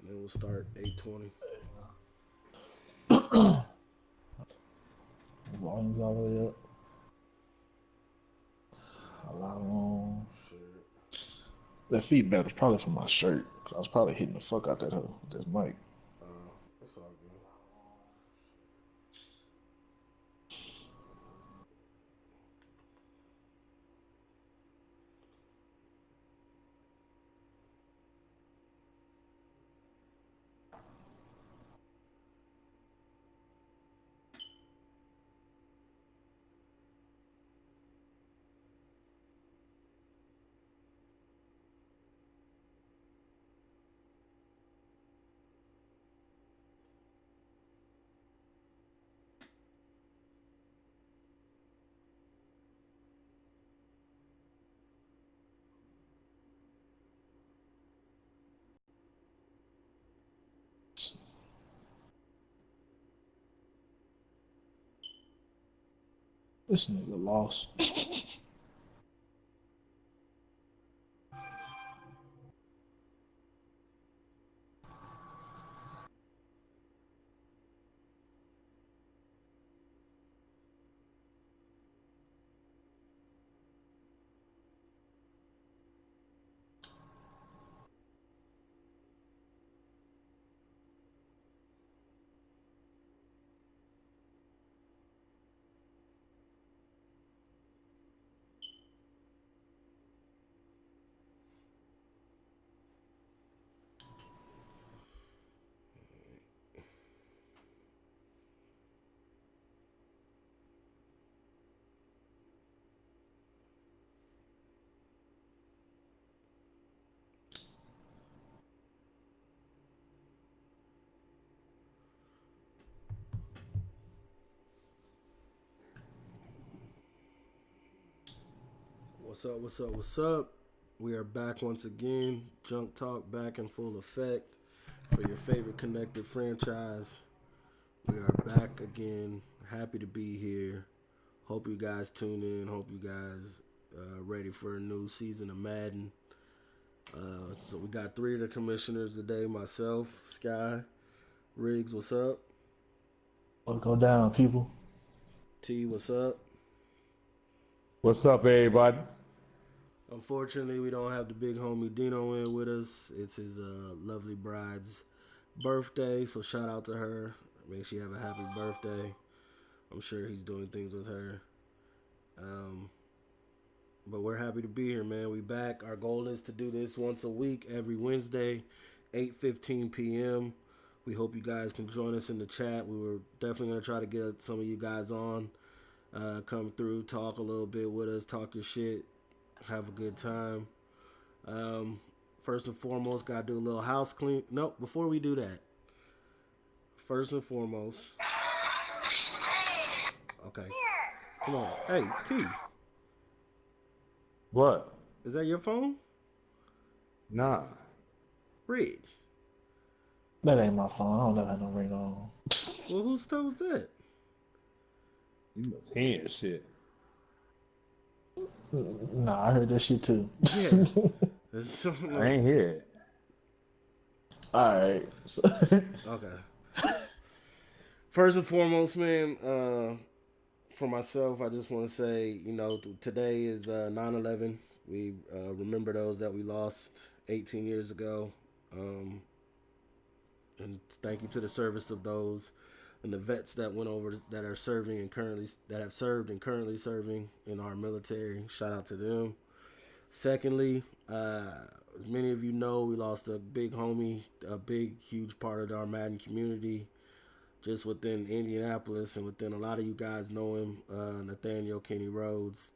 And we'll start 8:20. Volume's all the way up. A lot on. Shit. That feedback was probably from my shirt. 'Cause I was probably hitting the fuck out that hoe with this mic. That's all good. This nigga lost. What's up? What's up? What's up? We are back once again. Junk Talk back in full effect for your favorite connected franchise. We are back again. Happy to be here. Hope you guys tune in. Hope you guys ready for a new season of Madden. So we got three of the commissioners today. Myself, Sky, Riggs. What's up? What go down, people? T. What's up? What's up, everybody? Unfortunately, we don't have the big homie Dino in with us. It's his lovely bride's birthday, so shout out to her. May she have a happy birthday. I'm sure he's doing things with her. Um, but we're happy to be here, man. We back. Our goal is to do this once a week, every Wednesday, 8:15 p.m. We hope you guys can join us in the chat. We were definitely gonna try to get some of you guys on, come through, talk a little bit with us, talk your shit, have a good time. Um, First and foremost, gotta do a little house clean. Nope, before we do that, first and foremost, okay, come on. Hey, T, What? is that your phone? Nah. Riggs. That ain't my phone. I don't never have no ring on. Well, whose stuff was that? You must hear shit. Nah, I heard that shit too. Yeah. I ain't hear it. Alright. So, Okay. First and foremost, man, for myself, I just want to say, today is 9/11. We remember those that we lost 18 years ago. Um, and thank you to the service of those and the vets that went over that are serving and currently that have served and currently serving in our military. Shout out to them. Secondly, as many of you know, we lost a big homie, a big, huge part of our Madden community, just within Indianapolis and within a lot of you guys know him, Nathaniel Kenny Rhodes.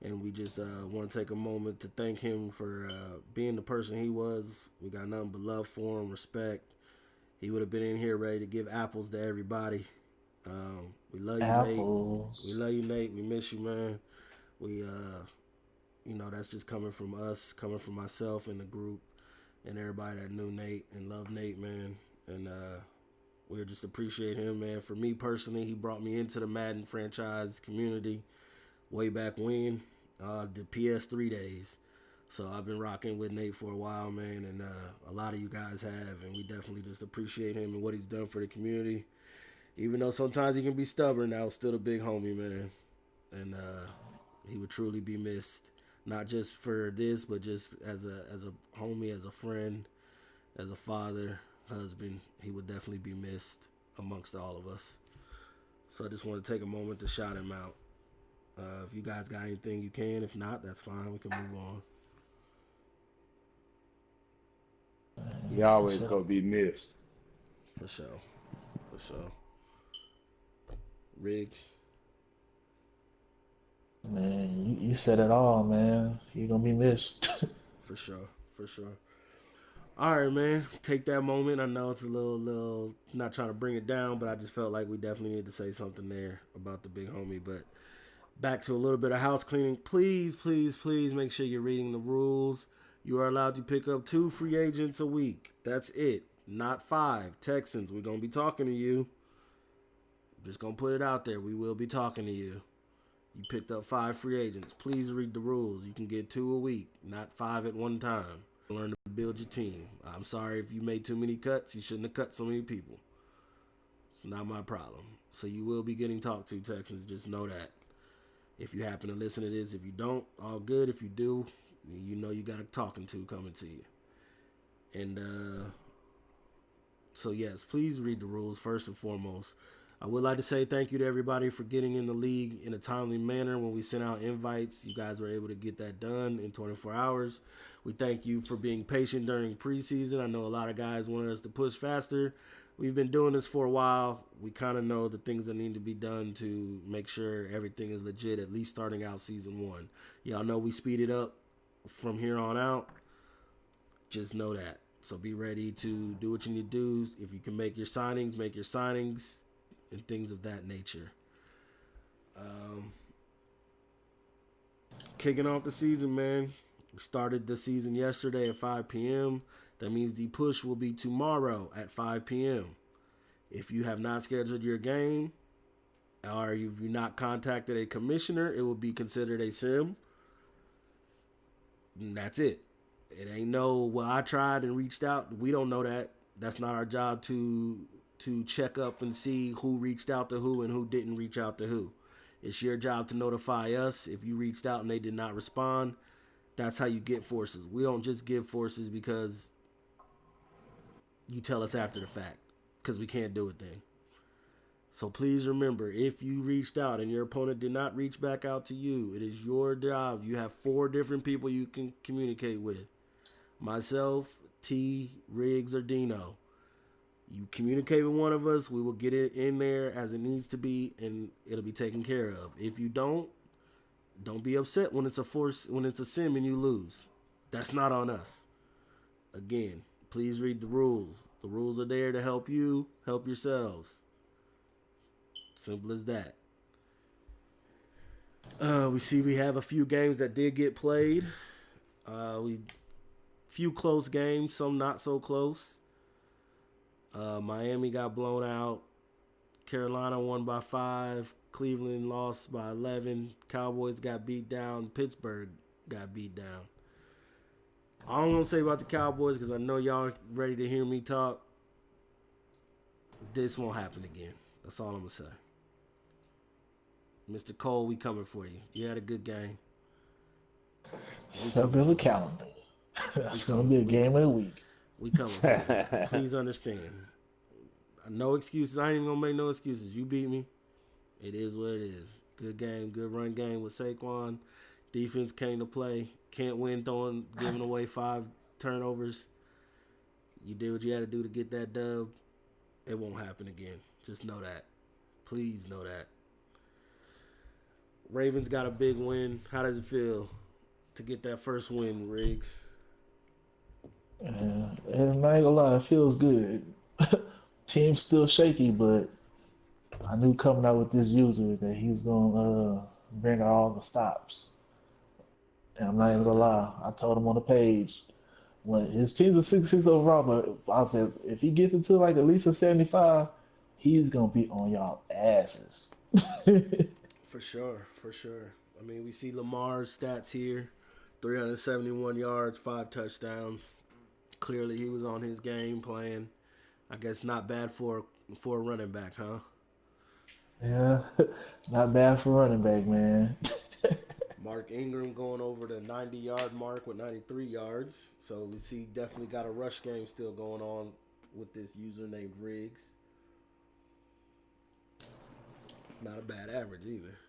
And we just want to take a moment to thank him for being the person he was. We got nothing but love for him, respect. He would have been in here ready to give apples to everybody. We love you, Nate. We apples. love you, Nate. We miss you, man. We, that's just coming from us, coming from myself and the group, and everybody that knew Nate and loved Nate, man. And we just appreciate him, man. For me personally, he brought me into the Madden franchise community way back when, the PS3 days. So I've been rocking with Nate for a while, man, and a lot of you guys have, and we definitely just appreciate him and what he's done for the community. Even though sometimes he can be stubborn, now still a big homie, man, and he would truly be missed, not just for this, but just as a homie, as a friend, as a father, husband. He would definitely be missed amongst all of us. So I just want to take a moment to shout him out. If you guys got anything, you can. If not, that's fine. We can move on. He always gonna be missed. For sure. For sure. Riggs. Man, you said it all, man. You're gonna be missed. For sure. For sure. All right, man. Take that moment. I know it's a little, not trying to bring it down, but I just felt like we definitely need to say something there about the big homie. But back to a little bit of house cleaning. Please, please, please make sure you're reading the rules. You are allowed to pick up 2 free agents a week. That's it. Not 5. Texans, we're going to be talking to you. I'm just going to put it out there. We will be talking to you. You picked up 5 free agents. Please read the rules. You can get 2 a week, not 5 at one time. Learn to build your team. I'm sorry if you made too many cuts. You shouldn't have cut so many people. It's not my problem. So you will be getting talked to, Texans. Just know that. If you happen to listen to this, if you don't, all good. If you do, you know you got a talking to coming to you. And so yes, please read the rules first and foremost. I would like to say thank you to everybody for getting in the league in a timely manner. When we sent out invites, you guys were able to get that done in 24 hours. We thank you for being patient during preseason. I know a lot of guys wanted us to push faster. We've been doing this for a while. We kind of know the things that need to be done to make sure everything is legit, at least starting out season 1. Y'all know we speed it up from here on out. Just know that. So be ready to do what you need to do. If you can make your signings, and things of that nature. Kicking off the season, man. We started the season yesterday at 5 p.m. That means the push will be tomorrow at 5 p.m. If you have not scheduled your game, or if you've not contacted a commissioner, it will be considered a sim. And that's it. It ain't no, well, I tried and reached out. We don't know that. That's not our job to check up and see who reached out to who and who didn't reach out to who. It's your job to notify us if you reached out and they did not respond. That's how you get forces. We don't just give forces because you tell us after the fact, because we can't do it then. So please remember, if you reached out and your opponent did not reach back out to you, it is your job. You have 4 different people you can communicate with. Myself, T, Riggs, or Dino. You communicate with one of us, we will get it in there as it needs to be, and it'll be taken care of. If you don't be upset when it's a sim and you lose. That's not on us. Again, please read the rules. The rules are there to help you, help yourselves. Simple as that. We see we have a few games that did get played. Few close games, some not so close. Miami got blown out. Carolina won by 5. Cleveland lost by 11. Cowboys got beat down. Pittsburgh got beat down. All I'm going to say about the Cowboys, because I know y'all ready to hear me talk, this won't happen again. That's all I'm going to say. Mr. Cole, we coming for you. You had a good game. Stuck in the calendar. That's going to be a game of the week. We coming for you. Please understand. No excuses. I ain't even going to make no excuses. You beat me. It is what it is. Good game, good run game with Saquon. Defense came to play. Can't win giving away 5 turnovers. You did what you had to do to get that dub. It won't happen again. Just know that. Please know that. Ravens got a big win. How does it feel to get that first win, Riggs? And I ain't gonna lie, it feels good. Team's still shaky, but I knew coming out with this user that he was gonna bring all the stops. And I'm not even gonna lie, I told him on the page when his team's a 66 overall, but I said if he gets into like at least a 75, he's gonna be on y'all asses. For sure, for sure. I mean, we see Lamar's stats here. 371 yards, 5 touchdowns. Clearly, he was on his game playing. I guess not bad for a running back, huh? Yeah, not bad for running back, man. Mark Ingram going over the 90-yard mark with 93 yards. So we see definitely got a rush game still going on with this user named Riggs. Not a bad average either.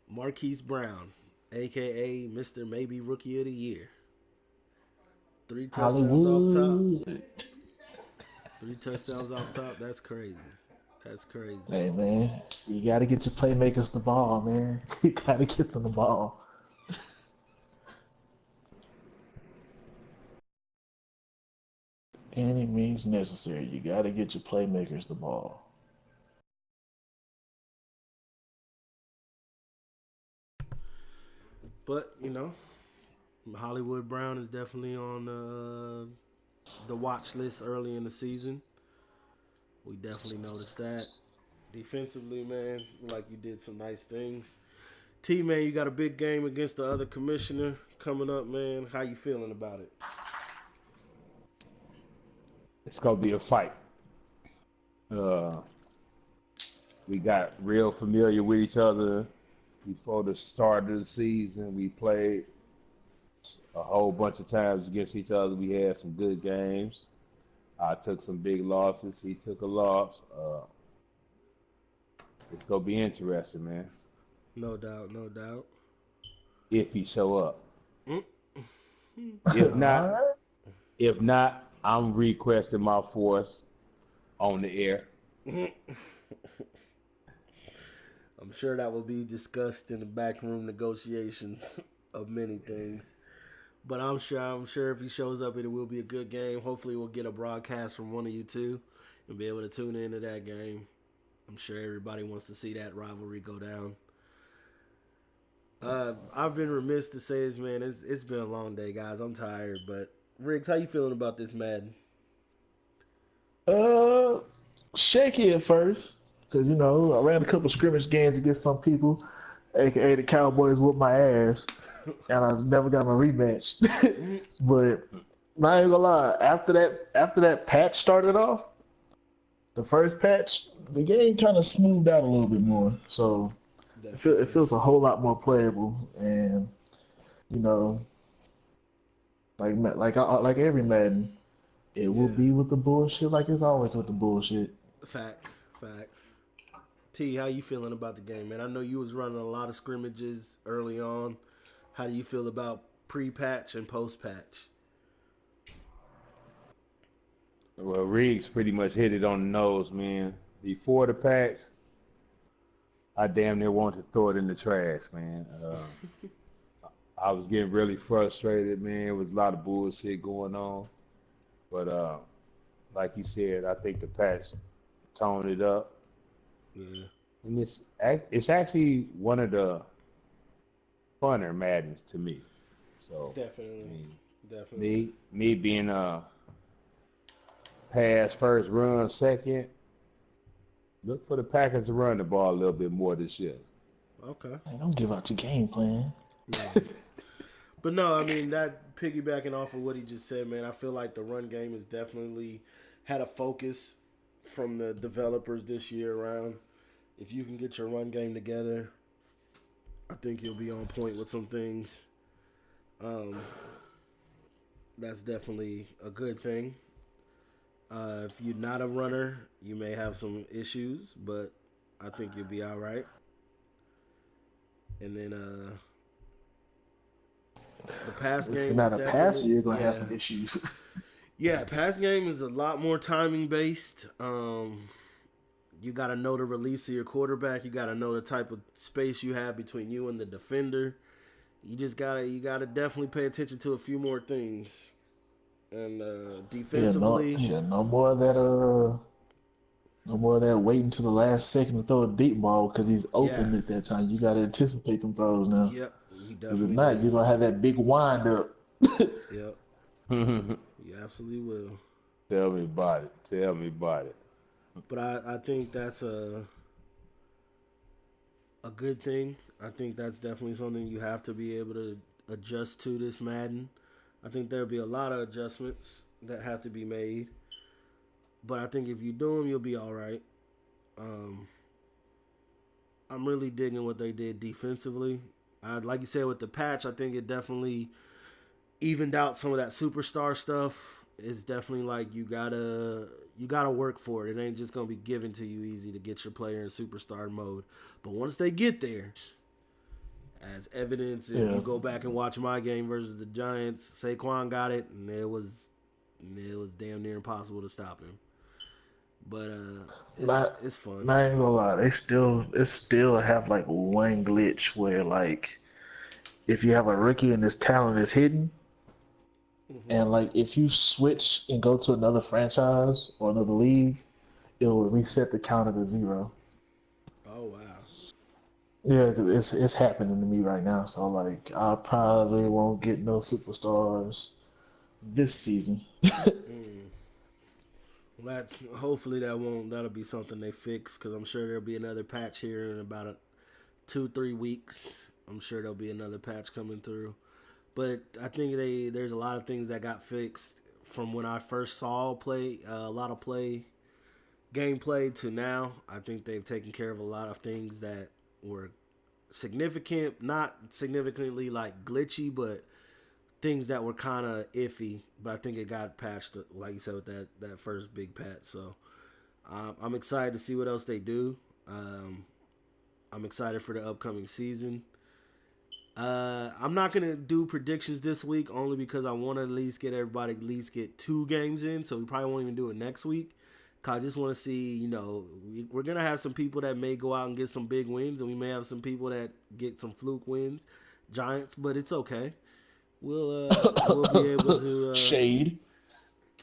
Marquise Brown, aka Mr. Maybe Rookie of the Year. 3 touchdowns off top. Hollywood. 3 touchdowns off top. That's crazy. That's crazy. Hey, man, you got to get your playmakers the ball, man. You got to get them the ball. Any means necessary. You got to get your playmakers the ball. But Hollywood Brown is definitely on the watch list early in the season. We definitely noticed that. Defensively, man, like you did some nice things. T, man, you got a big game against the other commissioner coming up, man. How you feeling about it? It's gonna be a fight. Uh, we got real familiar with each other before the start of the season. We played a whole bunch of times against each other. We had some good games. I took some big losses. He took a loss. It's gonna be interesting, man. No doubt, no doubt. If he show up. Mm. If All not, right. if not, I'm requesting my force on the air. I'm sure that will be discussed in the backroom negotiations of many things. But I'm sure if he shows up, it will be a good game. Hopefully, we'll get a broadcast from one of you two and be able to tune into that game. I'm sure everybody wants to see that rivalry go down. I've been remiss to say this, man. It's been a long day, guys. I'm tired, but Riggs, how you feeling about this Madden? Uh, Shaky at first, because I ran a couple scrimmage games against some people, aka the Cowboys whooped my ass, and I never got my rematch. But I ain't gonna lie, after that patch started off, the first patch, the game kind of smoothed out a little bit more. So it Definitely. feels a whole lot more playable, and you know, like every Madden, it will Yeah. be with the bullshit like it's always with the bullshit. Facts. Facts. T, how you feeling about the game, man? I know you was running a lot of scrimmages early on. How do you feel about pre-patch and post-patch? Well, Riggs pretty much hit it on the nose, man. Before the patch, I damn near wanted to throw it in the trash, man. I was getting really frustrated, man. There was a lot of bullshit going on. But like you said, I think the patch toned it up. Yeah, And it's actually one of the funner Maddens to me. So, I definitely, mean, definitely. me being a pass first, run second, look for the Packers to run the ball a little bit more this year. Okay, Man, don't give out your game plan. yeah. But no, I mean that piggybacking off of what he just said, man. I feel like the run game has definitely had a focus from the developers this year around. If you can get your run game together, I think you'll be on point with some things. Um, that's definitely a good thing. If you're not a runner, you may have some issues, but I think you'll be all right. And then the pass If you're game is not a passer, definitely you're gonna have yeah, some issues. yeah. Pass game is a lot more timing based. You got to know the release of your quarterback. You got to know the type of space you have between you and the defender. You gotta definitely pay attention to a few more things. And Yeah, no, defensively, yeah, no more of that waiting to the last second to throw a deep ball because he's yeah, open at that time. You gotta anticipate them throws now, yep, you because if definitely not, do. you're gonna have that big wind up. Yep, you absolutely will. Tell me about it. Tell me about it. But I think that's a good thing. I think that's definitely something you have to be able to adjust to this Madden. I think there'll be a lot of adjustments that have to be made, but I think if you do them, you'll be all right. Um, I'm really digging what they did defensively. Like you said with the patch, I think it definitely evened out some of that superstar stuff. It's definitely like you gotta work for it. It ain't just gonna be given to you easy to get your player in superstar mode. But once they get there, as evidence, if you Yeah. go back and watch my game versus the Giants, Saquon got it, and it was damn near impossible to stop him. But it's Not, it's fun. not even gonna lie, they still have like one glitch where like if you have a rookie and his talent is hidden, Hmm. and like if you switch and go to another franchise or another league, it will reset the counter to zero. Oh wow. Yeah, 'cause it's happening to me right now. So like I probably won't get no superstars this season. Mm. Well, that's hopefully that'll be something they fix because I'm sure there'll be another patch here in about 2-3 weeks. I'm sure there'll be another patch coming through. But I think there's a lot of things that got fixed from when I first saw play a lot of play gameplay to now. I think they've taken care of a lot of things that were significant, not significantly like glitchy, but things that were kind of iffy. But I think it got patched, like you said, with that first big patch. So I'm excited to see what else they do. Um, I'm excited for the upcoming season. I'm not gonna do predictions this week only because I want to at least get everybody at least get 2 games in. So we probably won't even do it next week. Cause I just want to see, we're gonna have some people that may go out and get some big wins, and we may have some people that get some fluke wins, Giants. But it's okay. We'll be able to. Shade.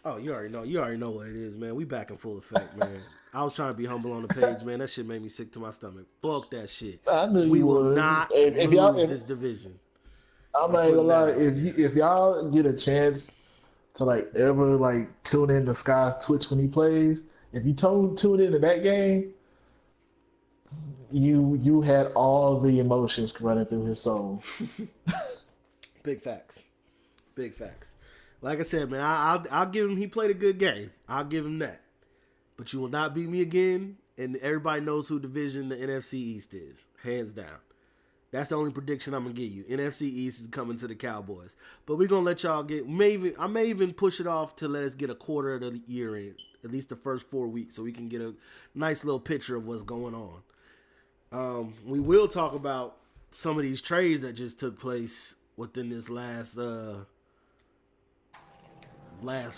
Oh, you already know. You already know what it is, man. We back in full effect, man. I was trying to be humble on the page, man. That shit made me sick to my stomach. Fuck that shit. I knew We you will would. not If y'all, lose if this division. I'm I'm not even putting gonna that lie, out if there. if y'all get a chance to like ever like tune in to Sky's Twitch when he plays, if you tune into that game, you had all the emotions running through his soul. Big facts. Big facts. Like I said, man, I'll give him. He played a good game. I'll give him that. But you will not beat me again. And everybody knows who division the NFC East is, hands down. That's the only prediction I'm gonna give you. NFC East is coming to the Cowboys, but we're gonna let y'all get. Maybe I may even push it off to let us get a quarter of the year in, at least the first 4 weeks, so we can get a nice little picture of what's going on. We will talk about some of these trades that just took place within this last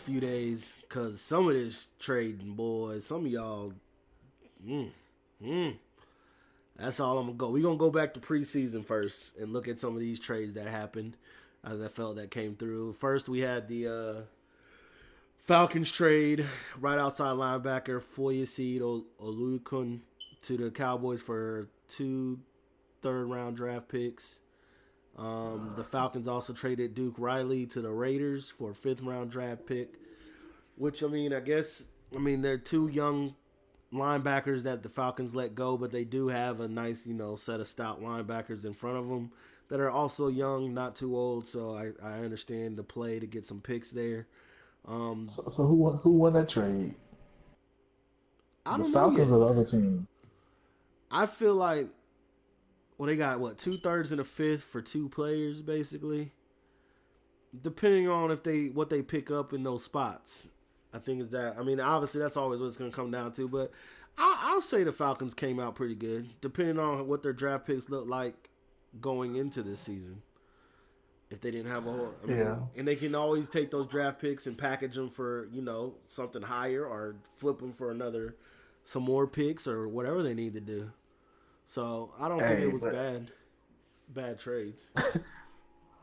few days, because some of this trading, boys, some of y'all, mm, mm, that's all I'm gonna go. We're gonna go back to preseason first and look at some of these trades that happened, as I felt that came through. First, we had the Falcons trade right outside linebacker Foyeside Olukun to the Cowboys for 2 third-round draft picks. The Falcons also traded Duke Riley to the Raiders for a fifth-round draft pick. Which I mean they're 2 young linebackers that the Falcons let go, but they do have a nice, set of stout linebackers in front of them that are also young, not too old. So I understand the play to get some picks there. Um, So who won that trade? I The don't know Falcons yet. or the other team? I feel like they got what 2/3 and a fifth for 2 players basically, depending on if they what they pick up in those spots. I think is that. I mean, obviously that's always what it's going to come down to, but I'll say the Falcons came out pretty good, depending on what their draft picks look like going into this season. If they didn't have a whole, I Yeah. mean, and they can always take those draft picks and package them for something higher or flip them for some more picks or whatever they need to do. So I don't think it Hey, was but bad trades.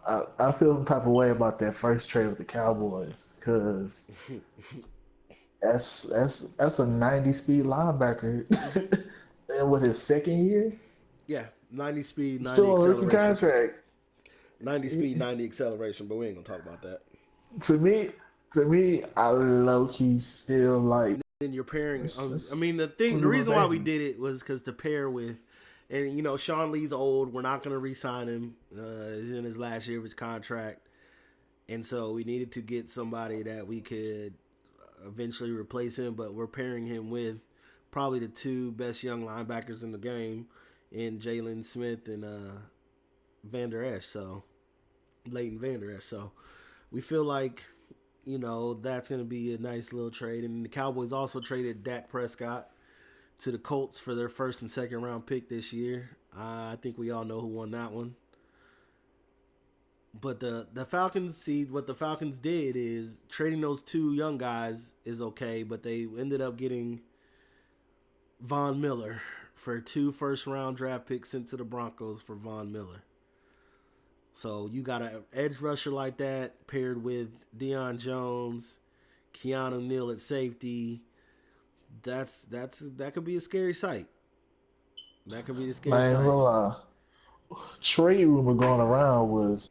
I feel some type of way about that first trade with the Cowboys because that's a 90 speed linebacker, and with his second year, Yeah, 90 speed, he's 90 still on a rookie acceleration. contract. 90 speed, 90 acceleration, but we ain't gonna talk about that. To me, to me, I low key feel like And then you're pairing. it's, I mean, it's, the it's a thing, the little reason why we baby. did it was because to pair with And Sean Lee's old. We're not going to re-sign him. He's in his last year of his contract, and so we needed to get somebody that we could eventually replace him. But we're pairing him with probably the two best young linebackers in the game, in Jalen Smith and Van Der Esch. So Leighton Van Der Esch. So we feel like that's going to be a nice little trade. And the Cowboys also traded Dak Prescott to the Colts for their first and second round pick this year. I think we all know who won that one. But the Falcons, see, what the Falcons did is trading those two young guys is okay, but they ended up getting Von Miller for 2 first round draft picks sent to the Broncos for Von Miller. So you got an edge rusher like that paired with Deion Jones, Keanu Neal at safety. That could be a scary sight. That could be a scary Man, sight. trade rumor going around was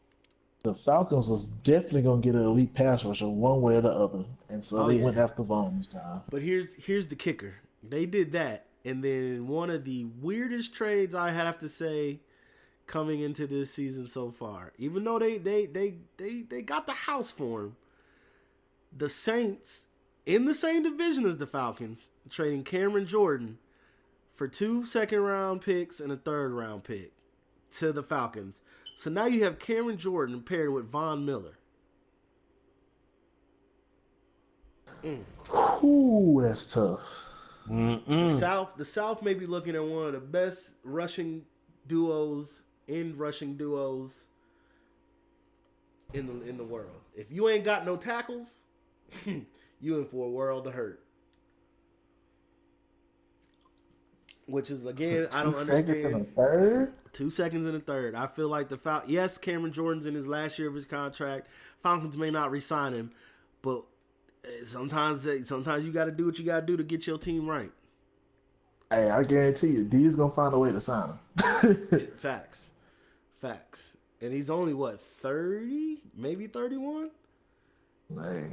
the Falcons was definitely gonna get an elite pass rusher one way or the other, and so Oh they yeah. went after Vaughn this time. But here's the kicker. They did that, and then one of the weirdest trades I have to say coming into this season so far. Even though they got the house for him, the Saints in the same division as the Falcons trading Cameron Jordan for 2 second round picks and a third round pick to the Falcons. So now you have Cameron Jordan paired with Von Miller. Ooh, that's tough. The South may be looking at one of the best rushing duos in the world. If you ain't got no tackles, you in for a world of hurt. Which is, again, I don't understand. 2 seconds and a third? 2 seconds and a third. I feel like yes, Cameron Jordan's in his last year of his contract. Falcons may not re-sign him, but sometimes you got to do what you got to do to get your team right. Hey, I guarantee you, D's gonna find a way to sign him. Facts. And he's only 30, maybe 31. Hey,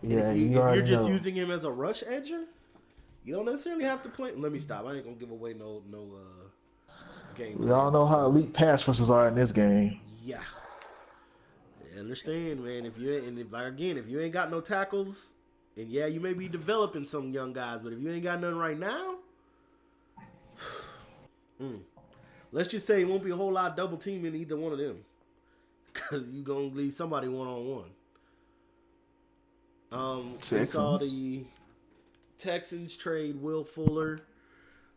And yeah, if you you're already just know. using him as a rush edger, you don't necessarily have to play. Let me stop. I ain't gonna give away no game. We all know how elite pass rushers are in this game. Yeah. I understand, man. If you ain't got no tackles, and yeah, you may be developing some young guys, but if you ain't got none right now, let's just say it won't be a whole lot of double teaming either one of them, because you gonna leave somebody one on one. We saw the Texans trade Will Fuller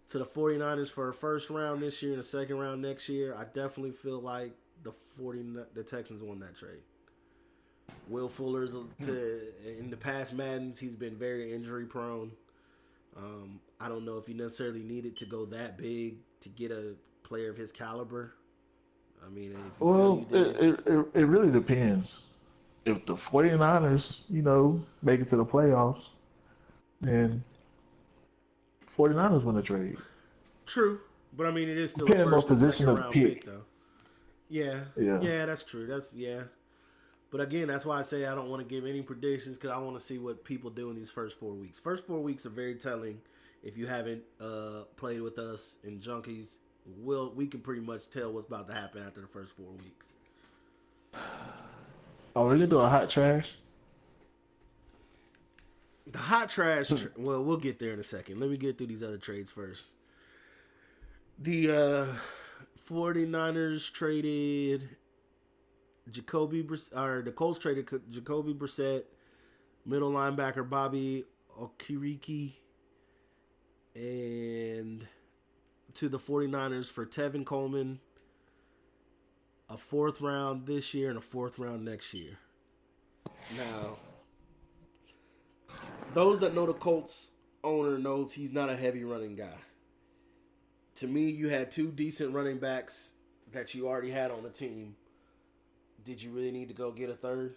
to the 49ers for a first round this year and a second round next year. I definitely feel like the Texans won that trade. Will Fuller's in the past Maddens, he's been very injury prone. I don't know if you necessarily needed to go that big to get a player of his caliber. I mean, if you Well, feel you did. it really depends. If the 49ers, make it to the playoffs, then 49ers win the trade. True, but I mean, it is still a Depending on first and position second of round pick. pick, though. Yeah, Yeah. that's true. But again, that's why I say I don't want to give any predictions because I want to see what people do in these first 4 weeks. First 4 weeks are very telling. If you haven't played with us in Junkies, we can pretty much tell what's about to happen after the first 4 weeks. Oh, we're gonna do a hot trash. The hot trash. Well, we'll get there in a second. Let me get through these other trades first. The 49ers traded the Colts traded Jacoby Brissett, middle linebacker Bobby Okereke, and to the 49ers for Tevin Coleman, a 4th round this year and a 4th round next year. Now, those that know the Colts owner knows he's not a heavy running guy. To me, you had 2 decent running backs that you already had on the team. Did you really need to go get a third?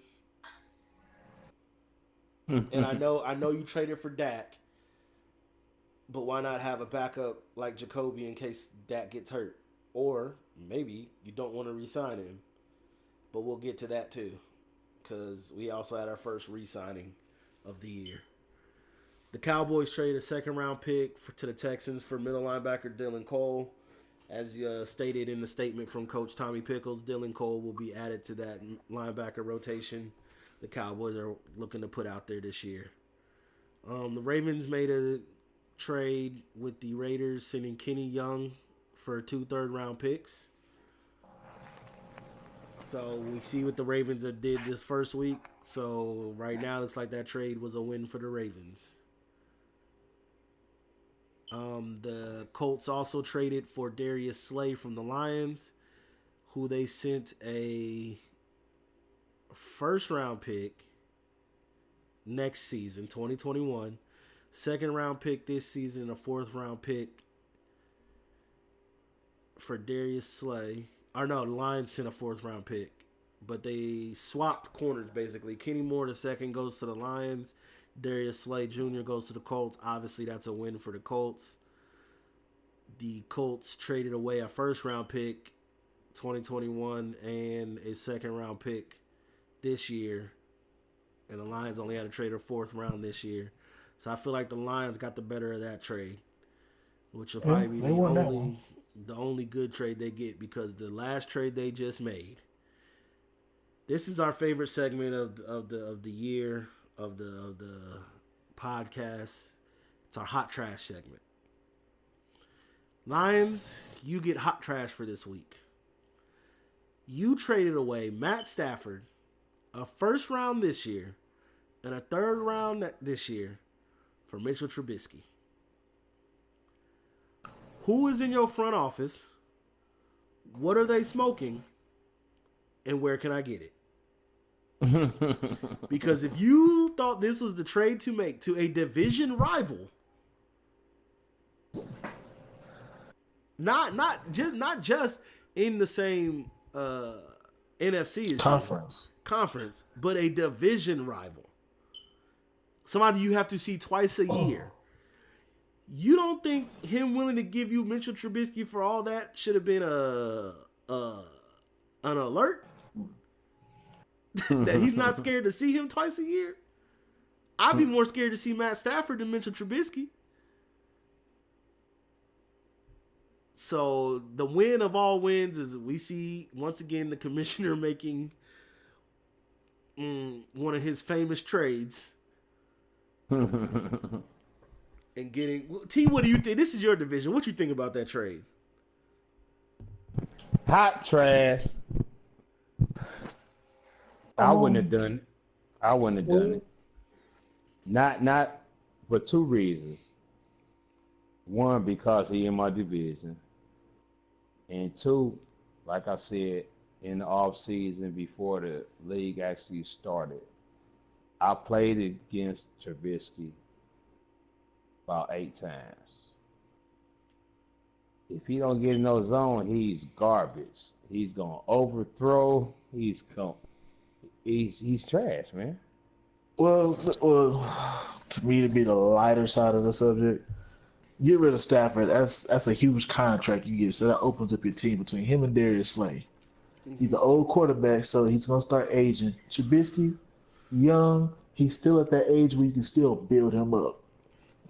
And I know you traded for Dak, but why not have a backup like Jacoby in case Dak gets hurt? Or maybe you don't want to re-sign him, but we'll get to that too, because we also had our first re-signing of the year. The Cowboys traded a second round pick to the Texans for middle linebacker Dylan Cole As stated in the statement from Coach Tommy Pickles, Dylan Cole will be added to that linebacker rotation the Cowboys are looking to put out there this year. The Ravens made a trade with the Raiders, sending Kenny Young for 2 third-round picks. So we see what the Ravens did this first week. So right now, it looks like that trade was a win for the Ravens. The Colts also traded for Darius Slay from the Lions, who they sent a first-round pick next season, 2021, second-round pick this season, and a fourth-round pick for Darius Slay. Or no, the Lions sent a fourth-round pick, but they swapped corners basically. Kenny Moore the second goes to the Lions. Darius Slay Jr. goes to the Colts. Obviously, that's a win for the Colts. The Colts traded away a first-round pick, 2021, and a second-round pick this year. And the Lions only had to trade a fourth round this year. So I feel like the Lions got the better of that trade, which will Yeah, probably be they won that one. the only good trade they get, because the last trade they just made. This is our favorite segment of the year of the podcast. It's our hot trash segment. Lions, you get hot trash for this week. You traded away Matt Stafford, a first round this year, and a third round this year for Mitchell Trubisky. Who is in your front office? What are they smoking? And where can I get it? Because if you thought this was the trade to make to a division rival, not just in the same NFC as conference, but a division rival. Somebody you have to see twice a year. You don't think him willing to give you Mitchell Trubisky for all that should have been an alert? That he's not scared to see him twice a year? I'd be more scared to see Matt Stafford than Mitchell Trubisky. So the win of all wins is we see once again the commissioner making one of his famous trades and getting T. What do you think? This is your division. What you think about that trade? Hot trash. I wouldn't have done it. I wouldn't have done it. Not for two reasons. One, because he in my division. And two, like I said, in the off season before the league actually started, I played against Trubisky about 8 times. If he don't get in no zone, he's garbage. He's gonna overthrow. He's trash, man. Well, to me, to be the lighter side of the subject, get rid of Stafford. That's a huge contract you get, so that opens up your team between him and Darius Slay. He's an old quarterback, so he's gonna start aging. Trubisky, young, he's still at that age where you can still build him up.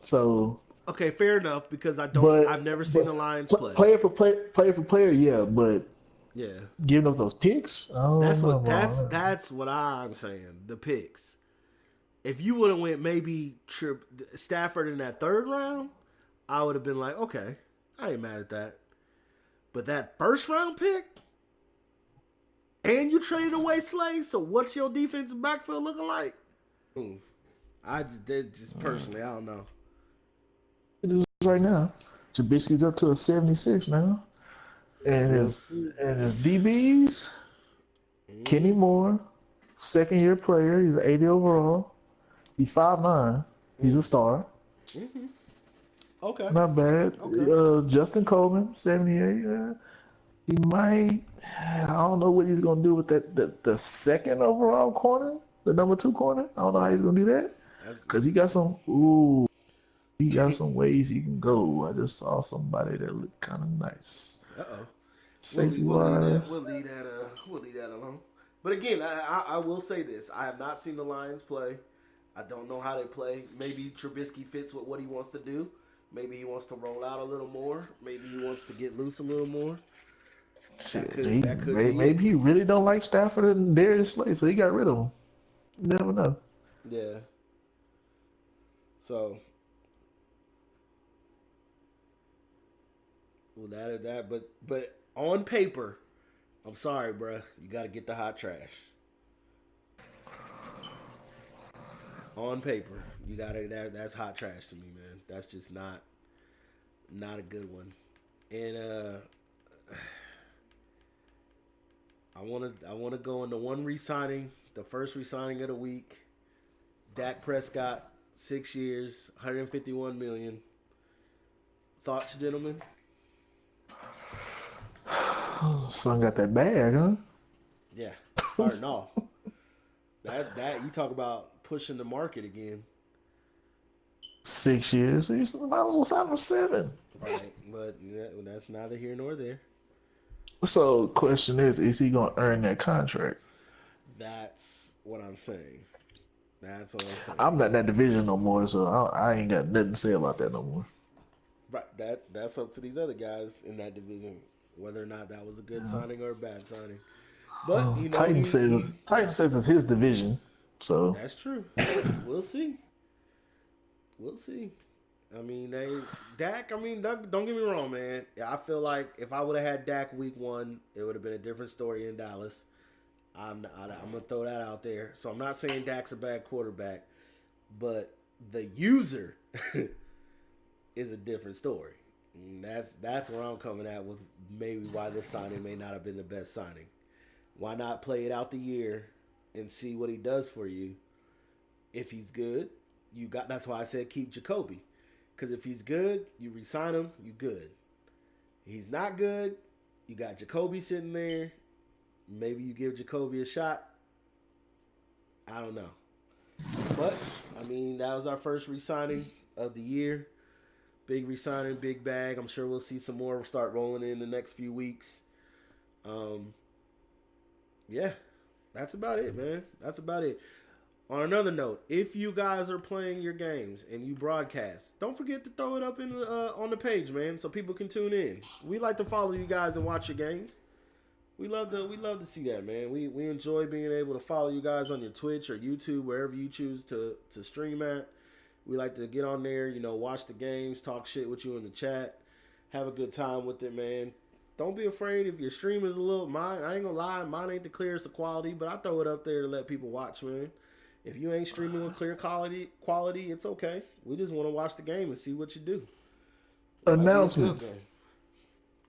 So okay, fair enough, because I've never seen the Lions play. Player for player, yeah, but yeah, giving up those picks, that's what I'm saying. The picks. If you would have went maybe Stafford in that third round, I would have been like, okay, I ain't mad at that. But that first round pick, and you traded away Slay, so what's your defensive backfield looking like? I just personally, I don't know. Right now, Trubisky's up to a 76 now, and his DBs, Kenny Moore, second year player, he's an 80 overall. He's 5'9". He's a star. Mm-hmm. Okay. Not bad. Okay. Justin Coleman, 78. He might. I don't know what he's gonna do with the second overall corner, the number 2 corner. I don't know how he's gonna do that because he got some. He got some ways he can go. I just saw somebody that looked kind of nice. We'll leave that alone. But again, I will say this: I have not seen the Lions play. I don't know how they play. Maybe Trubisky fits with what he wants to do. Maybe he wants to roll out a little more. Maybe he wants to get loose a little more. That Shit, could that could be maybe it. he really don't like Stafford and Darius Slay, so he got rid of him. You never know. Yeah. So well, that, but on paper, I'm sorry, bruh. You got to get the hot trash. On paper, you got to that's hot trash to me, man. That's just not a good one. And I want to go into one resigning, the first resigning of the week. Dak Prescott, 6 years, 151 million. Thoughts, gentlemen? Son got that bag, huh? Yeah, starting off. That you talk about pushing the market again, 6 years. He's might as well sign for 7. right? But yeah, that's neither here nor there. So, question is he gonna earn that contract? That's what I'm saying. That's what I'm saying. I'm not in that division no more, so I ain't got nothing to say about that no more. Right. That's up to these other guys in that division whether or not that was a good signing or a bad signing. But you know Titan says it's his division, so that's true. We'll see. We'll see. I mean, Dak. I mean, don't get me wrong, man. I feel like if I would have had Dak week 1, it would have been a different story in Dallas. I'm gonna throw that out there. So I'm not saying Dak's a bad quarterback, but the user is a different story. And that's where I'm coming at with maybe why this signing may not have been the best signing. Why not play it out the year and see what he does for you? If he's good, you got. That's why I said keep Jacoby, because if he's good, you resign him, you good. He's not good, you got Jacoby sitting there. Maybe you give Jacoby a shot. I don't know. But, I mean, that was our first re-signing of the year. Big re-signing, big bag. I'm sure we'll see some more start rolling in the next few weeks. Um, yeah, that's about it, man. That's about it. On another note, if you guys are playing your games and you broadcast, don't forget to throw it up in on the page, man, so people can tune in. We like to follow you guys and watch your games. We love to see that, man. We enjoy being able to follow you guys on your Twitch or YouTube, wherever you choose to stream at. We like to get on there, watch the games, talk shit with you in the chat, have a good time with it, man. Don't be afraid if your stream is a little mine. I ain't gonna lie, mine ain't the clearest of quality, but I throw it up there to let people watch, man. If you ain't streaming with clear quality, it's okay. We just want to watch the game and see what you do. It might be a good announcements. game.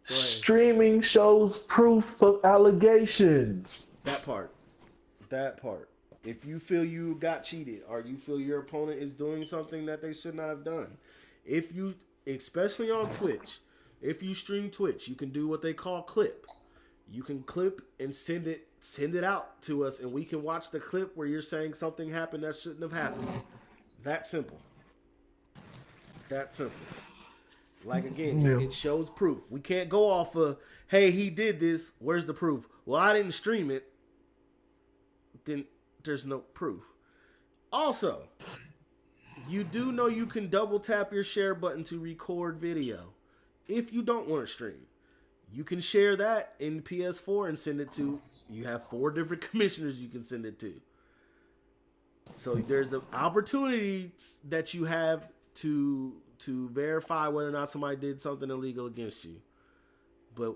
Go ahead. Streaming shows proof of allegations. That part. That part. If you feel you got cheated or you feel your opponent is doing something that they should not have done, if you, especially on Twitch, if you stream Twitch, you can do what they call clip. You can clip and send it out to us, and we can watch the clip where you're saying something happened that shouldn't have happened. That simple. That simple. Like again, Yeah. it shows proof. We can't go off of, hey, he did this. Where's the proof? Well, I didn't stream it. Then there's no proof. Also, you do know you can double tap your share button to record video. If you don't want to stream, you can share that in PS4 and send it to. You have 4 different commissioners you can send it to. So there's an opportunity that you have to verify whether or not somebody did something illegal against you. But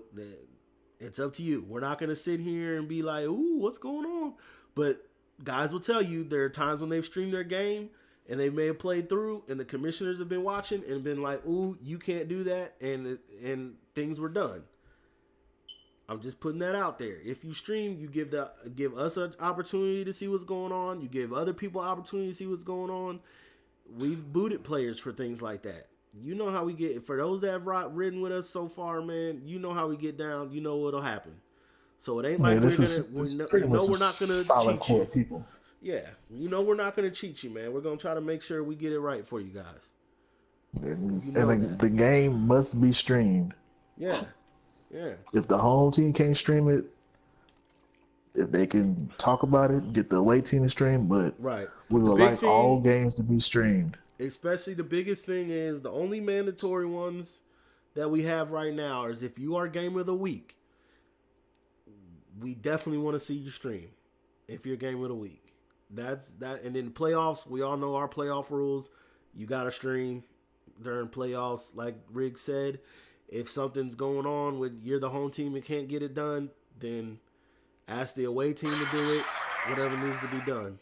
it's up to you. We're not going to sit here and be like, ooh, what's going on? But guys will tell you there are times when they've streamed their game and they may have played through and the commissioners have been watching and been like, ooh, you can't do that. And things were done. I'm just putting that out there. If you stream, you give us an opportunity to see what's going on. You give other people an opportunity to see what's going on. We've booted players for things like that. You know how we get. For those that have ridden with us so far, man, you know how we get down. You know what'll happen. So it ain't like This we're is gonna. pretty much We're a not gonna solid cheat core you. of people. Yeah, we're not gonna cheat you, man. We're gonna try to make sure we get it right for you guys. And, You and know that. the game must be streamed. Yeah, yeah. If the home team can't stream it, if they can talk about it, get the away team to stream, but Right. we The would big like all thing. games to be streamed. Especially the biggest thing is the only mandatory ones that we have right now is if you are game of the week, we definitely want to see you stream. If you're game of the week, that's that. And then playoffs, we all know our playoff rules. You got to stream during playoffs, like Riggs said. If something's going on with you're the home team and can't get it done, then ask the away team to do it. Whatever needs to be done.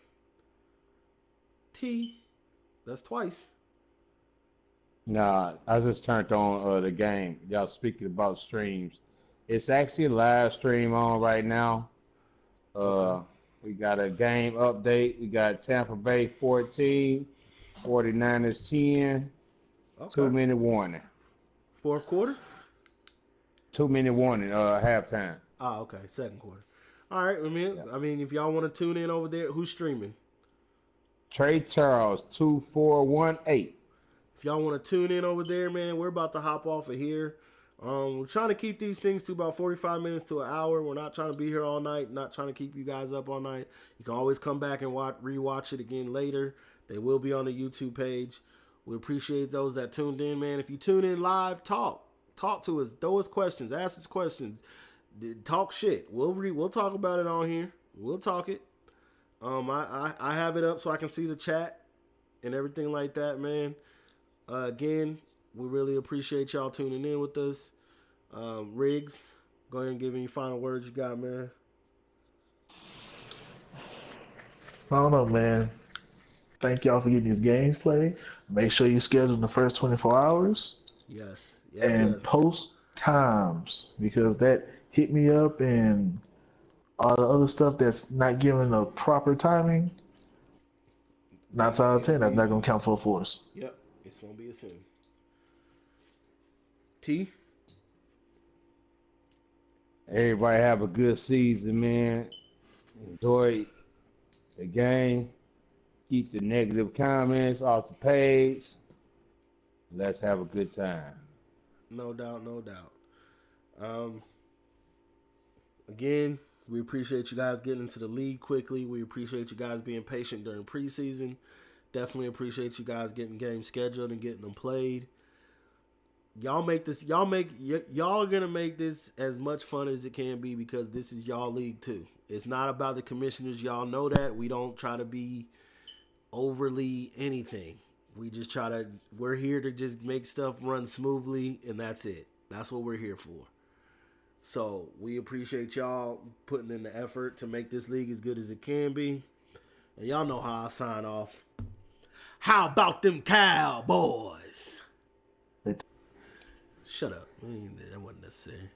T. That's twice. Nah, I just turned on the game. Y'all speaking about streams. It's actually a live stream on right now. Okay. We got a game update. We got Tampa Bay 14, 49ers 10, Okay. 2 minute warning. Fourth quarter. 2 minute warning, halftime. Ah, okay. Second quarter. All right. Yeah. I mean, if y'all want to tune in over there, who's streaming? Trey Charles 2418. If y'all want to tune in over there, man, we're about to hop off of here. We're trying to keep these things to about 45 minutes to an hour. We're not trying to be here all night, not trying to keep you guys up all night. You can always come back and rewatch it again later. They will be on the YouTube page. We appreciate those that tuned in, man. If you tune in live, talk. Talk to us. Throw us questions. Ask us questions. Talk shit. We'll talk about it on here. We'll talk it. I have it up so I can see the chat and everything like that, man. Again, we really appreciate y'all tuning in with us. Riggs, go ahead and give any final words you got, man. I don't know, man. Thank y'all for getting these games played. Make sure you schedule in the first 24 hours Yes, yes, and yes. post times because that hit me up and all the other stuff that's not given a proper timing. Nine Yeah, out of it'll 10, that's be. not gonna count full force. Yep, it's gonna be a sin. T. Everybody have a good season, man. Enjoy the game. Keep the negative comments off the page. Let's have a good time. No doubt, no doubt. Um, Again, we appreciate you guys getting into the league quickly. We appreciate you guys being patient during preseason. Definitely appreciate you guys getting games scheduled and getting them played. Y'all make this. Y'all are gonna make this as much fun as it can be because this is y'all league too. It's not about the commissioners. Y'all know that we don't try to be overly anything. We just try to. We're here to just make stuff run smoothly, and that's it. That's what we're here for. So we appreciate y'all putting in the effort to make this league as good as it can be. And y'all know how I sign off. How about them Cowboys? Shut up. That wasn't necessary.